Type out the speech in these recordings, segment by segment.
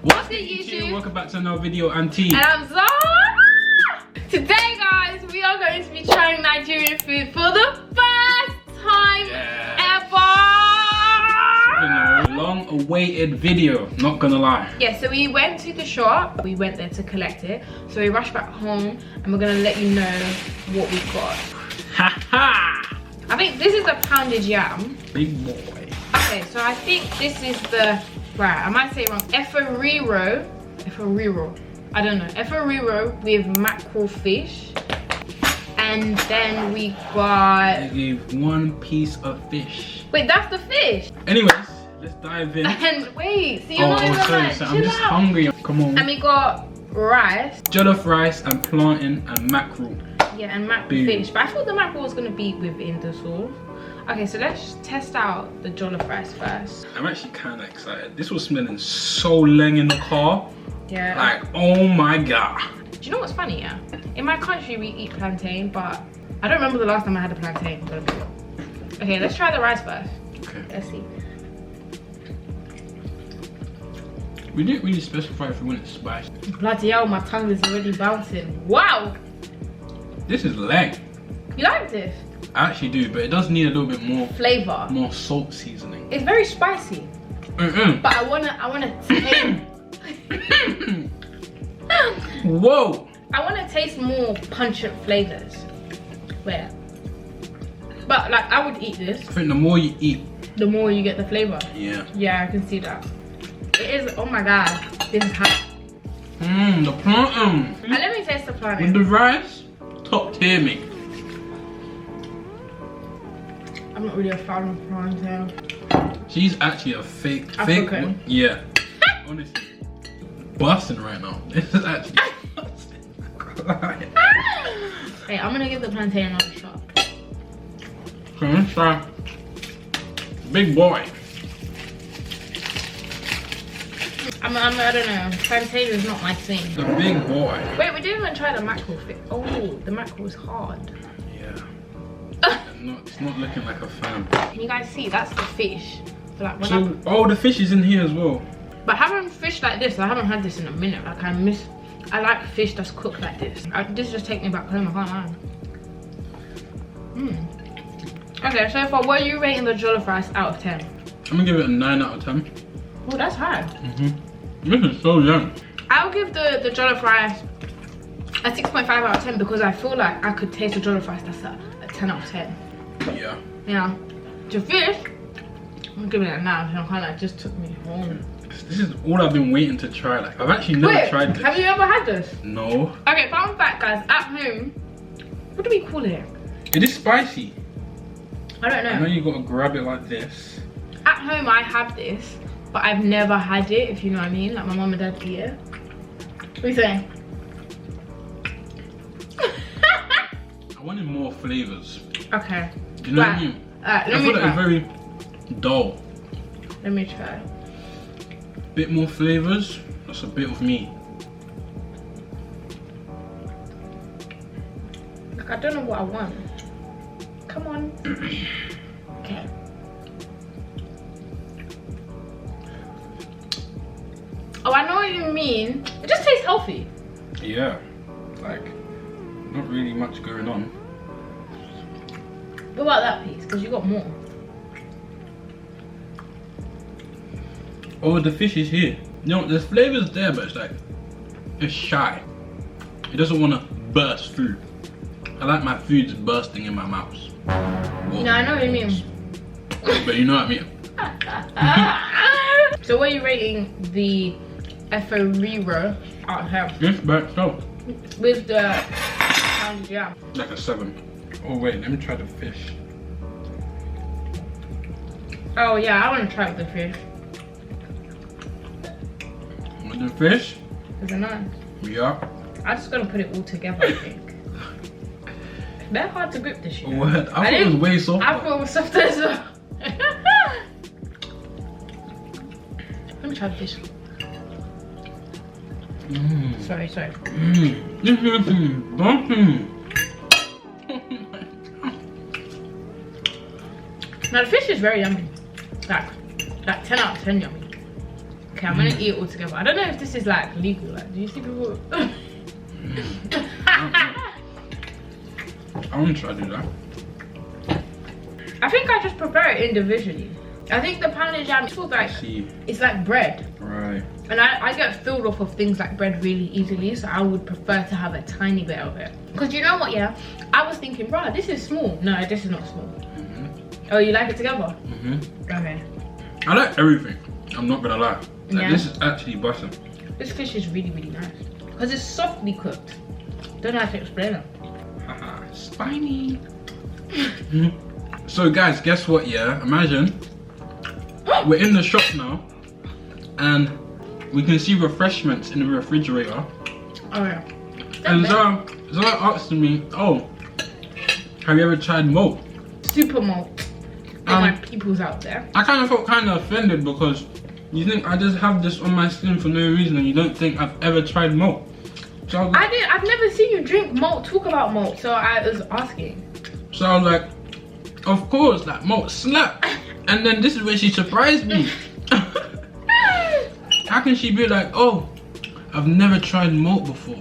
What's good, YouTube? Welcome back to another video. I'm T. And I'm Zara. Today, guys, we are going to be trying Nigerian food for the first time ever. It's been a long-awaited video, not gonna lie. Yeah, so we went to the shop. We went there to collect it. So we rushed back home and we're gonna let you know what we got. Ha ha! I think this is a pounded yam. Big boy. Okay, so I think this is the, right, I might say it wrong. Riro. I don't know. Riro with mackerel fish. And then we got... I gave one piece of fish. Wait, that's the fish? Anyways, let's dive in. And wait, so you're not even sorry, like, so I'm just hungry. Come on. And we got rice. Jollof rice and plantain and mackerel. Yeah, and mackerel fish. But I thought the mackerel was going to be within the sauce. Okay, so let's test out the jollof rice first. I'm actually kind of excited. This was smelling so leng in the car. Yeah. Like, oh my god. Do you know what's funny, yeah? In my country, we eat plantain, but I don't remember the last time I had a plantain. Okay, let's try the rice first. Okay. Let's see. We didn't really specify if we wanted spice. Bloody hell, my tongue is already bouncing. Wow! This is leng. You like this? I actually do, but it does need a little bit more flavor. More salt seasoning. It's very spicy. But I wanna taste. Whoa! I wanna taste more pungent flavors. Where? But like, I would eat this. I think the more you eat, the more you get the flavor. Yeah. Yeah, I can see that. It is. Oh my god, this is hot. The plantain. And let me taste the plantain. With the rice, top tier me. I'm not really a fan of plantain. She's actually a fake African. Yeah. Honestly, busting right now. This is actually busting. Hey, I'm gonna give the plantain another shot. So let's try big boy. I don't know. Plantain is not my thing. The big boy. Wait, we didn't even try the mackerel fish. Oh, the mackerel is hard. Yeah. It's not looking like a fan. Can you guys see? That's the fish. So, like, when the fish is in here as well. But having fish like this, I haven't had this in a minute. Like, I like fish that's cooked like this. This just takes me back home, I can't lie. Okay, so far, what are you rating the jollof rice out of 10? I'm gonna give it a 9 out of 10. Oh, that's high. This is so young. I'll give the jollof rice a 6.5 out of 10 because I feel like I could taste the jollof rice that's a 10 out of 10. Yeah. Yeah. The fish, I'm giving it a 9 out of 10. I kind of just took me home. This is all I've been waiting to try. Like, I've actually never tried this. Have you ever had this? No. Okay, fun fact, guys. At home, what do we call it? It is spicy. I don't know. I know you gotta grab it like this. At home, I have this, but I've never had it, if you know what I mean. Like, my mum and dad eat it. What are you saying? I wanted more flavors. Okay. Do you know what I mean? Let I me feel try. like it's very dull. Let me try. Bit more flavors. That's a bit of me. Like, I don't know what I want. Come on. Okay. Oh, I know what you mean. It just tastes healthy. Yeah. Like, not really much going on. What about that piece? Because you got more. Oh, the fish is here. You know, there's flavors there, but it's like, it's shy. It doesn't want to burst through. I like my foods bursting in my mouth. Well, no, I know what you mean. But you know what I mean. So what are you rating the Riro out of 10? This by itself. With the pounded yam. Like a 7. Oh wait, let me try the fish. Oh yeah, I want to try with the fish. With the fish? Is it nice? Yeah. I'm just gonna put it all together, I think. They're hard to grip this year. What? I thought it was way softer. I thought it was softer as well. Let me try the fish. Sorry. This is bumping. Now the fish is very yummy. Like 10 out of 10 yummy. Okay. Okay, I'm gonna eat it all together. I don't know if this is like legal. Like, do you see people? I want to try to do that. I think I just prefer it individually. I think the pounded jam feels like it's like bread. Right. And I get filled off of things like bread really easily, so I would prefer to have a tiny bit of it. Because you know what, yeah? I was thinking, bro, this is small. No, this is not small. Oh, you like it together? Okay. I like everything. I'm not gonna lie. Like, Yeah. this is actually busting. This fish is really, really nice. Because it's softly cooked. Don't know how to explain it. Haha, spiny. So guys, guess what, yeah? Imagine we're in the shop now and we can see refreshments in the refrigerator. Oh yeah. And Zara asked me, oh, have you ever tried malt? Super malt. My peoples out there. I kind of felt kind of offended because you think I just have this on my skin for no reason and you don't think I've ever tried malt. So I was like, I've never seen you drink malt, talk about malt, so I was asking. So I was like, of course, that malt slap. And then this is where she surprised me. How can she be like, oh, I've never tried malt before?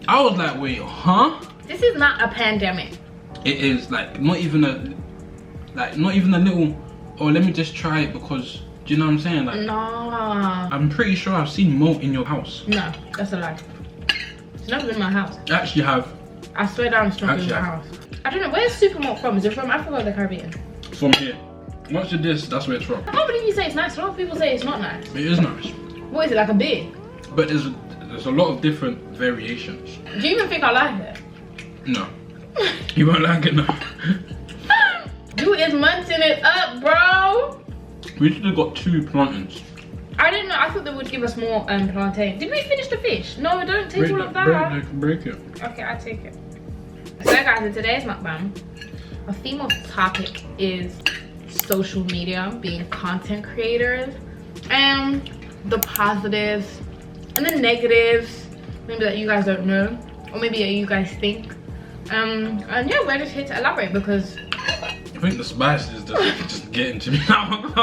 I was like, wait, huh? This is not a pandemic. It is like not even a little, oh, let me just try it because, do you know what I'm saying? Like, No. I'm pretty sure I've seen malt in your house. No, that's a lie. It's never been in my house. I actually have. I swear down it's not in my house. I don't know, where's super malt from? Is it from Africa or the Caribbean? From here. Once you this, that's where it's from. I can't believe you say it's nice. A lot of people say it's not nice. It is nice. What is it, like a beer? But there's a lot of different variations. Do you even think I like it? No. You won't like it, no. You is munching it up, bro. We should have got 2 plantains. I didn't know. I thought they would give us more plantain. Did we finish the fish? No, don't take all of that. Break it. Okay, I take it. So guys, in today's mukbang, our theme of topic is social media, being content creators, and the positives and the negatives, maybe that you guys don't know, or maybe that you guys think. And yeah, we're just here to elaborate because I think the spice is just getting to me now.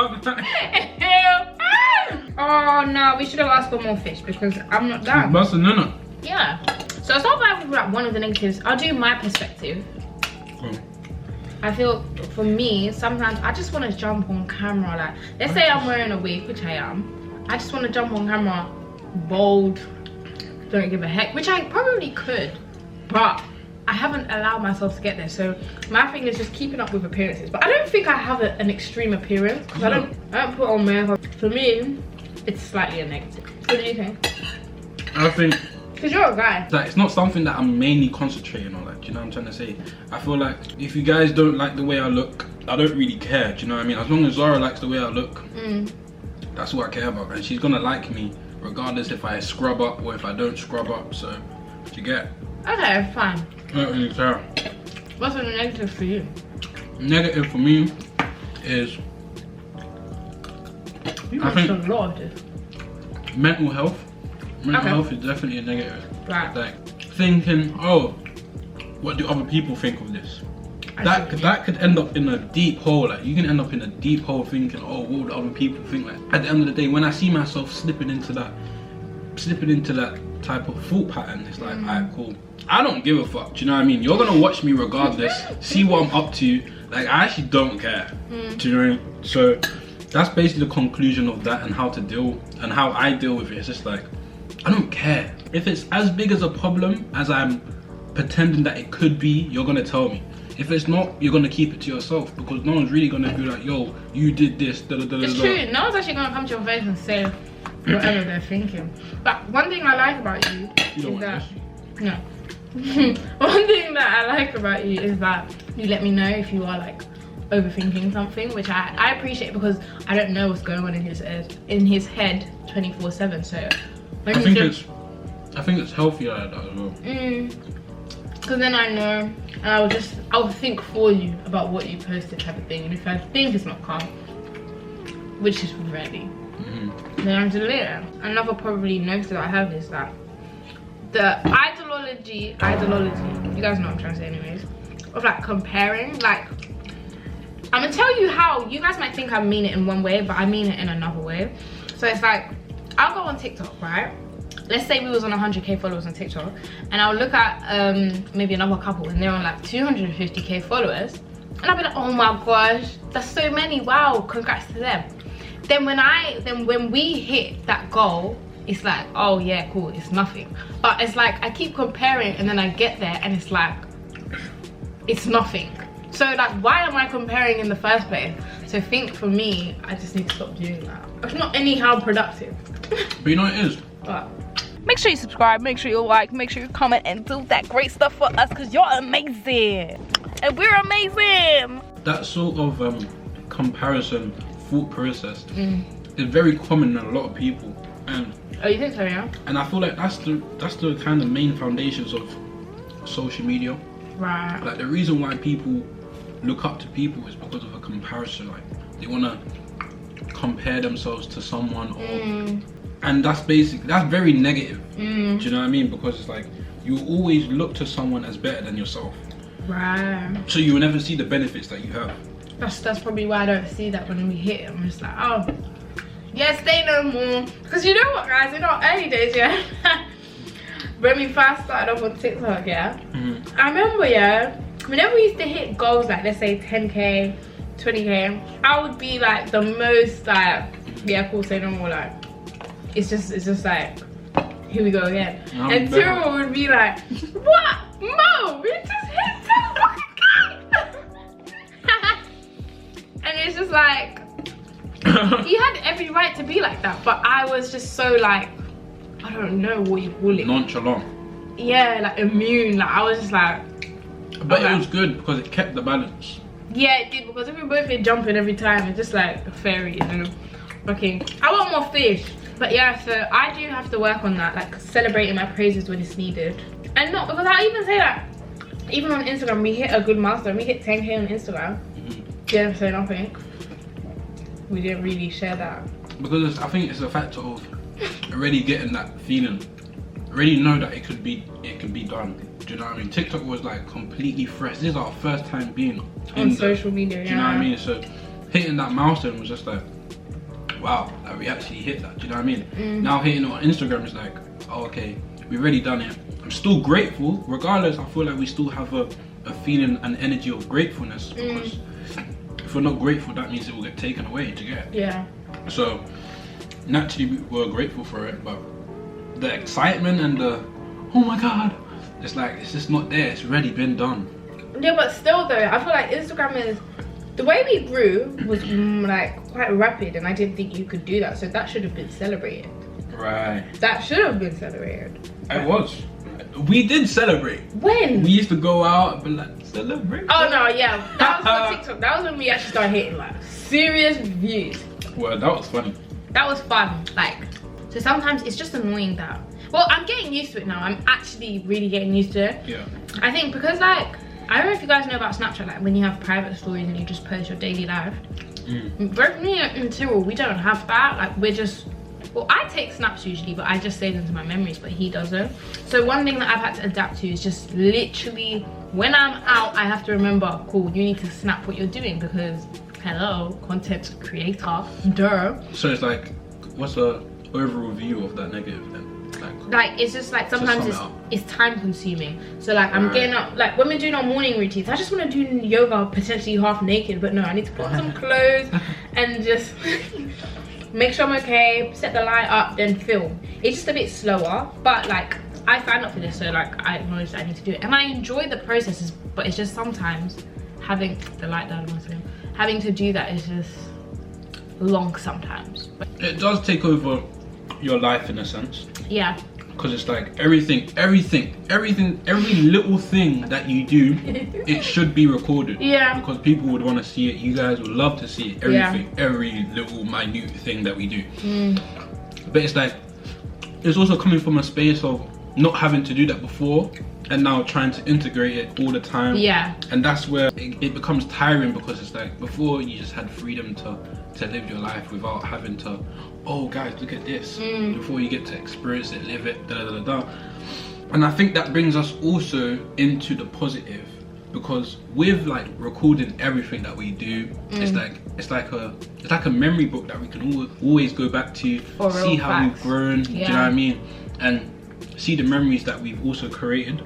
Oh no, we should have asked for more fish because I'm not done. Busting in it. Yeah. So I'll start by with like one of the negatives. I'll do my perspective. Cool. I feel for me, sometimes I just want to jump on camera. Like, let's say I'm wearing a wig, which I am. I just want to jump on camera, bold, don't give a heck, which I probably could, but I haven't allowed myself to get there. So my thing is just keeping up with appearances. But I don't think I have an extreme appearance because I don't put on makeup. For me, it's slightly a negative. What do you think? I think because you're a guy. that it's not something that I'm mainly concentrating on. Like, do you know what I'm trying to say? I feel like if you guys don't like the way I look, I don't really care. Do you know what I mean? As long as Zara likes the way I look, that's what I care about. And she's gonna like me regardless if I scrub up or if I don't scrub up. So, do you get? Okay, fine. I don't really care. What's the negative for you? Negative for me is You I think a lot of this. mental health. Mental health is definitely a negative. Right. Like thinking, oh, what do other people think of this? That could end up in a deep hole. Like you can end up in a deep hole thinking, oh, what would other people think? Like at the end of the day, when I see myself slipping into that type of thought pattern, it's like, alright, cool. I don't give a fuck. Do you know what I mean? You're gonna watch me regardless, see what I'm up to. Like I actually don't care. Do you know what I mean? So that's basically the conclusion of that and how to deal and how I deal with it. It's just like I don't care. If it's as big as a problem as I'm pretending that it could be, you're gonna tell me. If it's not, you're gonna keep it to yourself because no one's really gonna be like, yo, you did this. Da, da, da, It's da. true. No one's actually gonna come to your face and say whatever they're thinking. But one thing I like about you You don't is want that this. no. One thing that I like about you is that you let me know if you are like overthinking something, which I appreciate because I don't know what's going on in his head 24/7. So when I think it's healthier like that as well. because then I know and I'll think for you about what you posted type of thing, and if I think it's not calm, which is rarely, then I'm delete it. Another probably negative that I have is that the ideology, you guys know what I'm trying to say anyways, of like comparing, like I'm gonna tell you how you guys might think I mean it in one way, but I mean it in another way. So it's like, I'll go on TikTok, right? Let's say we was on 100k followers on TikTok, and I'll look at maybe another couple and they're on like 250k followers, and I'll be like, oh my gosh, that's so many, wow, congrats to them. Then when we hit that goal, it's like, oh yeah, cool, it's nothing. But it's like I keep comparing, and then I get there and it's like, it's nothing. So like, why am I comparing in the first place? So I think for me, I just need to stop doing that. It's not anyhow productive. But you know what it is? What? Make sure you subscribe, make sure you like, make sure you comment, and do that great stuff for us, because you're amazing. And we're amazing. That sort of comparison thought process is very common in a lot of people. And Oh, you think so, yeah? And I feel like that's the kind of main foundations of social media. Right. Like the reason why people look up to people is because of a comparison. Like they want to compare themselves to someone, or and that's very negative. Do you know what I mean? Because it's like you always look to someone as better than yourself. Right. So you will never see the benefits that you have. That's probably why I don't see that when we hit it. I'm just like, oh, yeah, stay no more. Because you know what, guys, in our early days, yeah, when we first started off on TikTok, yeah, I remember, yeah, whenever we used to hit goals, like let's say 10k, 20k, I would be like the most like, yeah, cool, say no more, like, it's just like, here we go again. And Tyrell would be like, what? Mo, we just hit 10k. And it's just like, he had every right to be like that, but I was just so like, I don't know what you call it. Nonchalant. Yeah, like immune. Like I was just like. But it was good because it kept the balance. Yeah, it did, because if we both been jumping every time, it's just like a fairy, you know. Okay, I want more fish. But yeah, so I do have to work on that, like celebrating my praises when it's needed. And not because I even say that, even on Instagram, we hit a good milestone. We hit 10k on Instagram. Didn't say nothing. We didn't really share that. Because I think it's a factor of already getting that feeling. Already know that it could be done. Do you know what I mean? TikTok was like completely fresh. This is our first time being on social media. Do you know what I mean? So hitting that milestone was just like, wow, like we actually hit that. Do you know what I mean? Now hitting it on Instagram is like, oh, okay, we've already done it. I'm still grateful. Regardless, I feel like we still have a feeling and energy of gratefulness, because if we're not grateful, that means it will get taken away. Do you get it? Yeah. So naturally we're grateful for it, but the excitement and the oh my god, it's like it's just not there. It's already been done. Yeah, but still though, I feel like Instagram is, the way we grew was like quite rapid, and I didn't think you could do that, so that should have been celebrated. Right. That should have been celebrated. It was. We did celebrate. When? We used to go out and be like, celebrate. Oh no, yeah, that was on TikTok. That was when we actually started hitting like serious views. Well, that was funny. That was fun. Like, so sometimes it's just annoying that, well, I'm getting used to it now. I'm actually really getting used to it. Yeah. I think because like, I don't know if you guys know about Snapchat, like when you have private stories and you just post your daily life. Both me and Tyrell, we don't have that. Like we're just, well, I take snaps usually, but I just save them to my memories, but he doesn't. So one thing that I've had to adapt to is just literally, when I'm out, I have to remember, cool, you need to snap what you're doing, because, hello, content creator, duh. So it's like, what's the overall view of that negative then? Like it's just like sometimes it's time consuming. So like I'm getting up, like when we're doing our morning routines, I just want to do yoga potentially half naked, but no, I need to put on some clothes and just make sure I'm okay, set the light up, then film. It's just a bit slower, but like I signed up for this, so like I acknowledge that I need to do it, and I enjoy the processes, but it's just sometimes having the light down once again, having to do that is just long sometimes. It does take over your life in a sense. Yeah. Because it's like every little thing that you do, it should be recorded. Yeah. Because people would want to see it. You guys would love to see it. Everything, every little minute thing that we do. But it's like, it's also coming from a space of not having to do that before, and now trying to integrate it all the time. Yeah. And that's where it becomes tiring, because it's like before you just had freedom to live your life without having to, oh guys, look at this, before you get to experience it, live it, da da da da. And I think that brings us also into the positive, because with like recording everything that we do, it's like a memory book that we can always go back to, see how we've grown. Do you know what I mean? And see the memories that we've also created.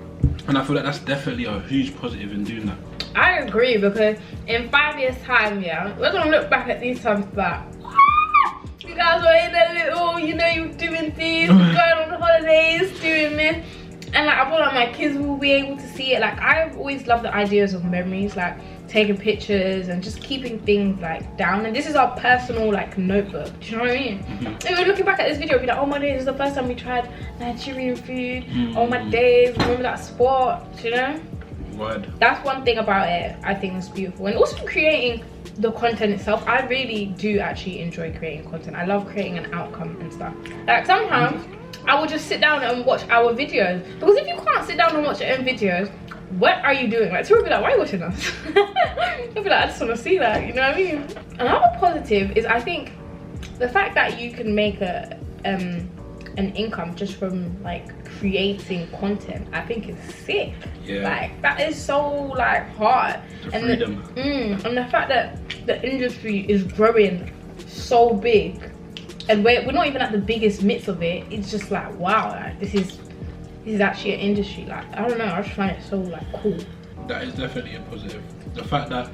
And I feel like that's definitely a huge positive in doing that. I agree, because in 5 years time, yeah, we're gonna look back at these times back. You guys were in a little, you know, you were doing this, going on holidays, doing this. And like, I feel like my kids will be able to see it. Like, I've always loved the ideas of memories, like taking pictures and just keeping things like down. And this is our personal like notebook. Do you know what I mean? And we're looking back at this video, we'll be like, oh my days, this is the first time we tried Nigerian food. Oh my days, remember that spot, you know? Word. That's one thing about it I think is beautiful. And also creating the content itself. I really do actually enjoy creating content. I love creating an outcome and stuff. Like sometimes I will just sit down and watch our videos, because if you can't sit down and watch your own videos, what are you doing? Like, so will be like, why are you watching us? You'll be like, I just want to see that, you know what I mean? Another positive is, I think, the fact that you can make an income just from like creating content. I think it's sick. Yeah. Like, that is so like hard. The freedom. And the fact that the industry is growing so big, and we're not even at the biggest midst of it. It's just like, wow, like, this is actually an industry. Like, I don't know, I just find it so like cool. That is definitely a positive. The fact that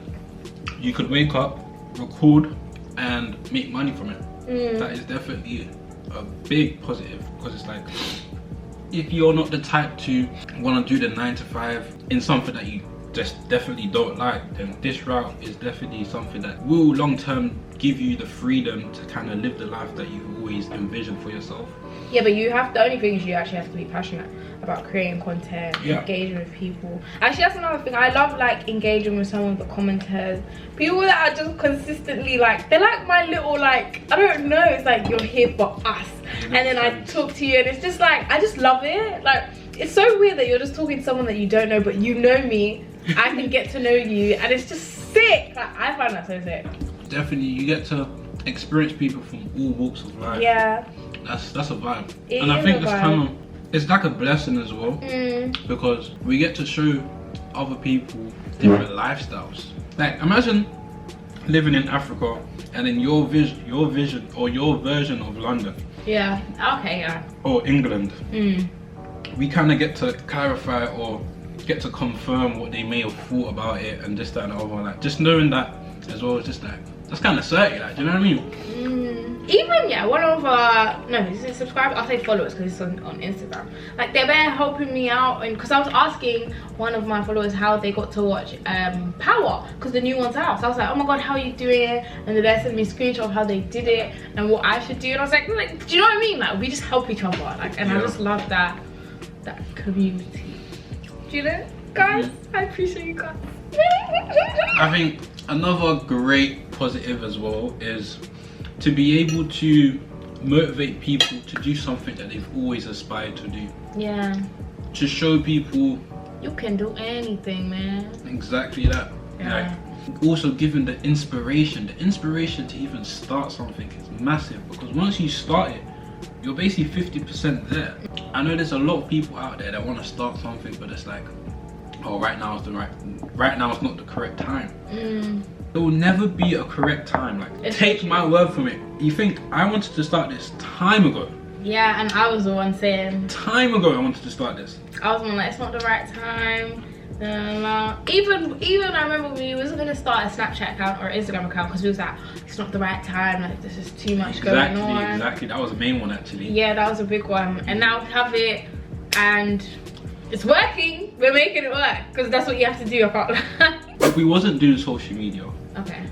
you could wake up, record, and make money from it. That is definitely a big positive, because it's like, if you're not the type to want to do the 9 to 5 in something that you just definitely don't like, then this route is definitely something that will long term give you the freedom to kind of live the life that you've always envisioned for yourself. Yeah, but the only thing is you actually have to be passionate about creating content, engaging with people. Actually, that's another thing. I love like engaging with some of the commenters, people that are just consistently like, they're like my little like, I don't know, it's like, you're here for us. And then I talk to you and it's just like, I just love it. Like, it's so weird that you're just talking to someone that you don't know, but you know me. I can get to know you, and it's just sick. Like, I find that so sick. Definitely, you get to experience people from all walks of life. Yeah. That's a vibe. And I think that's kind of, it's like a blessing as well, because we get to show other people different lifestyles. Like, imagine living in Africa and then your vision or your version of London. Yeah. Okay. Yeah. Or England. We kind of get to clarify or get to confirm what they may have thought about it and this, that, and the other. Like, just knowing that as well is just like, that's kind of certain. Like, do you know what I mean? Even one of no, is it subscribers? I'll say followers, because it's on Instagram. Like, they've been helping me out, and because I was asking one of my followers how they got to watch Power, because the new one's out. So I was like, oh my god, how are you doing it? And then they sent me a screenshot of how they did it and what I should do. And I was like, do you know what I mean? Like, we just help each other. Like, and I just love that community. Do you know, guys? I appreciate you guys. I think another great positive as well is to be able to motivate people to do something that they've always aspired to do. Yeah. To show people you can do anything, man. Exactly that. Yeah. Like, also giving the inspiration to even start something is massive, because once you start it, you're basically 50% there. I know there's a lot of people out there that want to start something, but it's like, oh, right now is not the correct time. There will never be a correct time. Like, take my word from it. You think I wanted to start this time ago? Yeah, and I was the one saying time ago I wanted to start this. I was like, it's not the right time. Even I remember we was gonna start a Snapchat account or Instagram account, because we was like, it's not the right time, like this is too much going on. Exactly, that was the main one actually. Yeah, that was a big one. And now we have it and it's working. We're making it work, because that's what you have to do. I can't lie. If we wasn't doing social media, okay,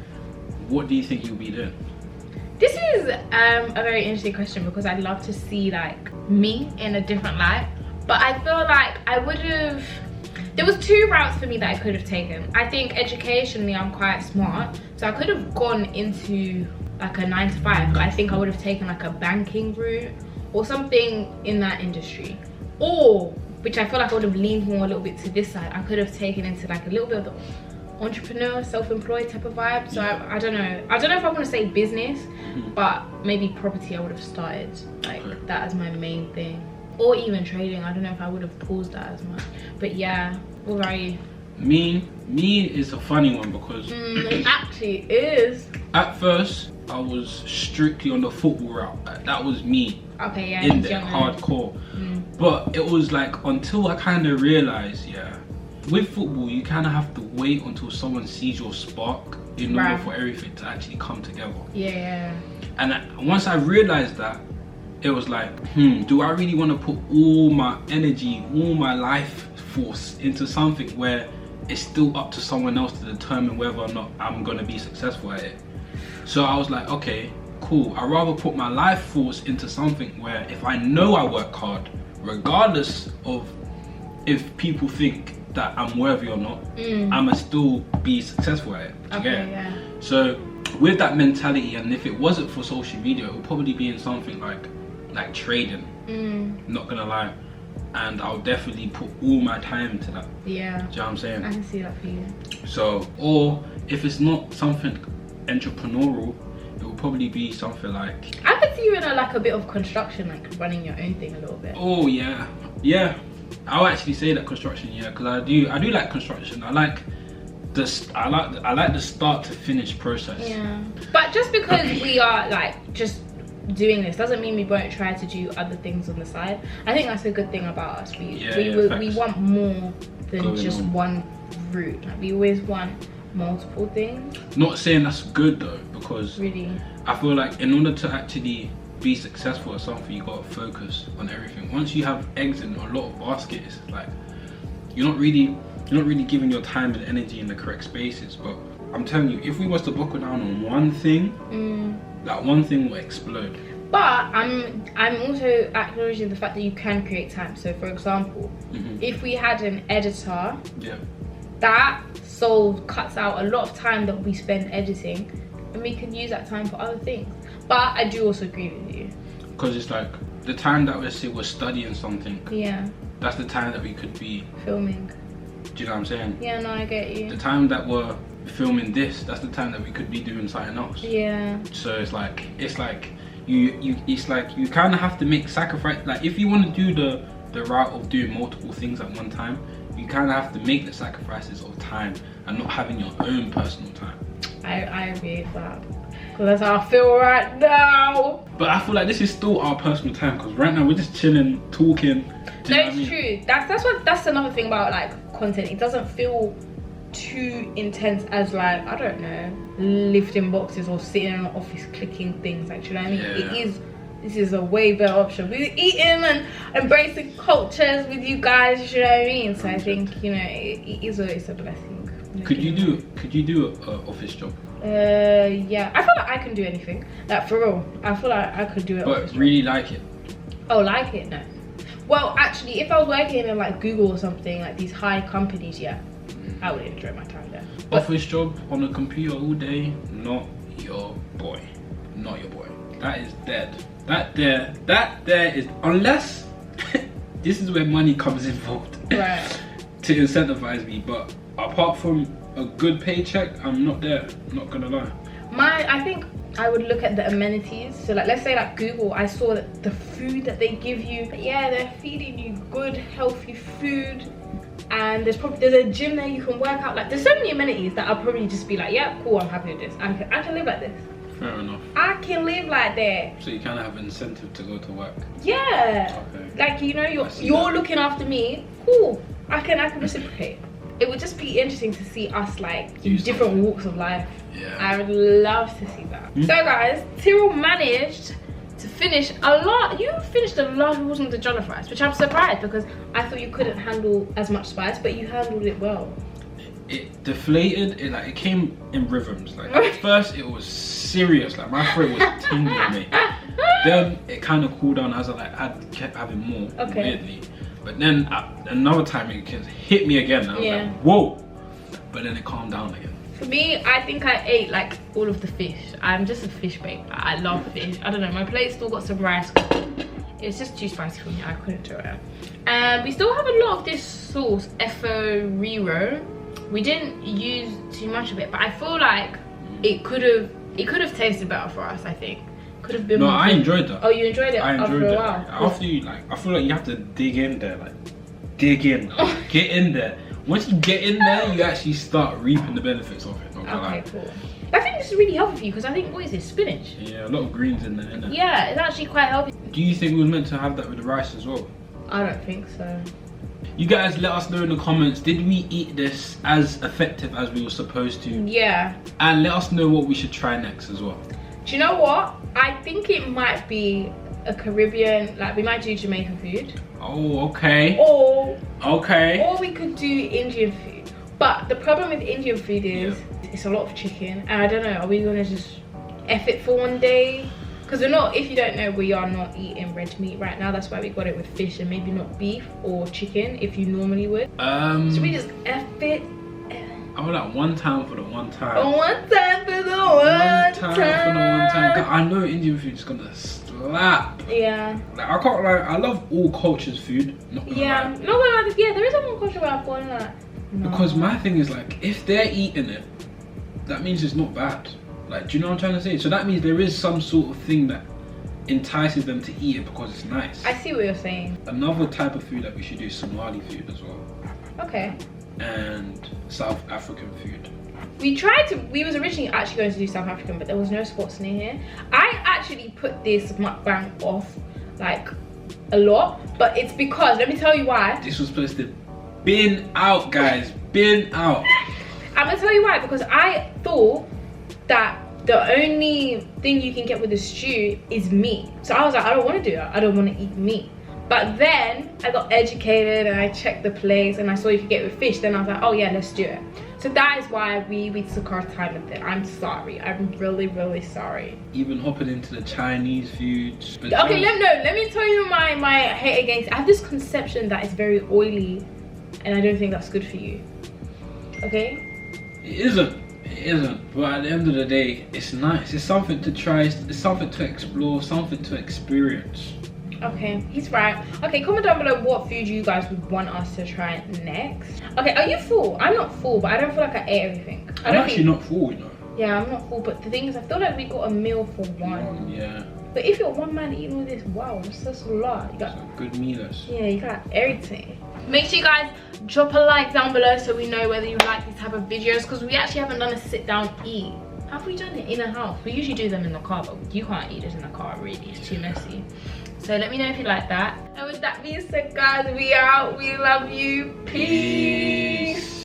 what do you think you'll be doing? This is a very interesting question, because I'd love to see like me in a different light, but I feel like I would have, there was two routes for me that I could have taken. I think educationally I'm quite smart, so I could have gone into like a 9 to 5, but I think I would have taken like a banking route or something in that industry, or which I feel like I would have leaned more a little bit to this side, I could have taken into like a little bit of the entrepreneur, self-employed type of vibe. So I don't know if I want to say business, but maybe property I would have started like that as my main thing, or even trading. I don't know if I would have paused that as much, but yeah. What about you? Me, Me is a funny one because it actually is. At first I was strictly on the football route. Like, that was me. Okay, yeah. In there, hardcore. But it was like until I kind of realized, with football you kind of have to wait until someone sees your spark in order for everything to actually come together. Yeah. And once I realized that, it was like, do I really want to put all my energy, all my life force into something where it's still up to someone else to determine whether or not I'm going to be successful at it? So I was like, okay, cool. I'd rather put my life force into something where if I know I work hard, regardless of if people think that I'm worthy or not, I'ma still be successful at it. Okay, yeah. So with that mentality, and if it wasn't for social media, it would probably be in something like trading. Not gonna lie. And I'll definitely put all my time into that. Yeah. Do you know what I'm saying? I can see that for you. So, or if it's not something entrepreneurial, it will probably be something like, I could see you in a bit of construction, like running your own thing a little bit. Oh yeah. I'll actually say that construction, because I do like construction. I like the start to finish process. Yeah. But just because we are like just doing this doesn't mean we won't try to do other things on the side. I think that's a good thing about us. We want more than just one route. Like, we always want multiple things. Not saying that's good though, because really, I feel like in order to actually be successful at something, you gotta focus on everything. Once you have eggs in a lot of baskets, like you're not really giving your time and energy in the correct spaces. But I'm telling you, if we was to buckle down on one thing, that one thing will explode. But I'm also acknowledging the fact that you can create time. So for example, if we had an editor, that cuts out a lot of time that we spend editing, and we can use that time for other things. But I do also agree with you, because it's like the time that we're studying something, that's the time that we could be filming. Do you know what I'm saying? Yeah, no, I get you. The time that we're filming this, that's the time that we could be doing something else. Yeah. So it's like you kind of have to make sacrifice. Like if you want to do the route of doing multiple things at one time, you kind of have to make the sacrifices of time and not having your own personal time. I agree with that, because that's how I feel right now. But I feel like this is still our personal time, because right now we're just chilling, talking. No, it's true. That's another thing about like content. It doesn't feel too intense as like, I don't know, lifting boxes or sitting in an office clicking things. Like, do you know what I mean? This is a way better option. We're eating and embracing cultures with you guys, you know what I mean? So I think, it's a blessing. Could you do an office job? Yeah, I feel like I can do anything. Like, for real, I feel like I could do it. But really like it? Oh, like it? No. Well, actually, if I was working in like Google or something, like these high companies, I would enjoy my time there. But office job on a computer all day, not your boy. Not your boy. That is dead. That there is, unless this is where money comes involved, right, to incentivize me. But apart from a good paycheck, I'm not there. Not gonna lie. I think I would look at the amenities. So like, let's say like Google, I saw that the food that they give you, they're feeding you good, healthy food. And there's a gym there you can work out. Like, there's so many amenities that I'll probably just be like, yeah, cool, I'm happy with this. I can live like this. Fair enough. I can live like that. So you kind of have an incentive to go to work. Yeah. Okay. Like, you're looking after me. Cool. I can reciprocate. It would just be interesting to see us like in different walks of life. Yeah. I would love to see that. So guys, Tyrell managed to finish a lot. You finished a large portion of the jollof rice, which I'm surprised, because I thought you couldn't handle as much spice, but you handled it well. It deflated. It came in rhythms. Like at first it was serious. Like my throat was tingling me. Then it kind of cooled down as I kept having more. Weirdly. But then another time it hit me again. I was like, whoa. But then it calmed down again. For me, I think I ate like all of the fish. I'm just a fish babe. I love fish. I don't know, my plate still got some rice. It's just too spicy for me. I couldn't do it. And we still have a lot of this sauce, Riro. We didn't use too much of it, but I feel like it could have tasted better for us. I think could have been. No, I enjoyed that. Oh, you enjoyed it? I enjoyed after it. a while. After you I feel like you have to dig in there, like dig in, get in there. once you get in there, you actually start reaping the benefits of it. Okay, cool. I think this is really healthy for you because I think, what is this, spinach? Yeah, a lot of greens in there, innit? Yeah, it's actually quite healthy. Do you think we were meant to have that with the rice as well? I don't think so. You guys let us know in the comments, did we eat this as effective as we were supposed to? Yeah. And let us know what we should try next as well. Do you know what? I think it might be a Caribbean, like we might do Jamaican food. Oh, okay. Or we could do Indian food. But the problem with Indian food is it's a lot of chicken. And I don't know, are we gonna just F it for one day? Because we're not, if you don't know, we are not eating red meat right now. That's why we got it with fish and maybe not beef or chicken if you normally would. Should we just F it? I would like one time for the one time. One time for the one time. I know Indian food is gonna slap. Yeah. Like, I can't lie, I love all cultures' food. Not gonna Yeah. lie. No, but yeah, there is one culture where I've gone like. No. Because my thing is like, if they're eating it, that means it's not bad. Like, do you know what I'm trying to say? So that means there is some sort of thing that entices them to eat it because it's nice. I see what you're saying. Another type of food that we should do is Somali food as well. Okay. And South African food. We was originally actually going to do South African, but there was no spots near here. I actually put this mukbang off like a lot, but it's because, let me tell you why. This was supposed to bin out, guys. Bin out. I'm gonna tell you why, because I thought that the only thing you can get with the stew is meat. So I was like, I don't want to do that. I don't want to eat meat. But then I got educated and I checked the place and I saw you could get it with fish. Then I was like, oh yeah, let's do it. So that is why we took our time with it. I'm sorry. I'm really, really sorry. Even hopping into the Chinese foods. Okay, let me tell you my hate against it. I have this conception that it's very oily and I don't think that's good for you. Okay? It isn't. It isn't. But at the end of the day, it's nice. It's something to try. It's something to explore. Something to experience. Okay, he's right. Okay, comment down below what food you guys would want us to try next. Okay, are you full? I'm not full, but I don't feel like I ate everything. I'm actually not full, you know. Yeah, I'm not full, but the thing is, I feel like we got a meal for one. Yeah. But if you're one man eating all this, wow, that's a lot. You got some good meals. Yeah, you got everything. Make sure you guys drop a like down below so we know whether you like these type of videos, because we actually haven't done a sit down eat. Have we done it in a house? We usually do them in the car, but you can't eat it in the car, really. It's too messy. So let me know if you like that. And with that being said, guys, we are out. We love you. Peace.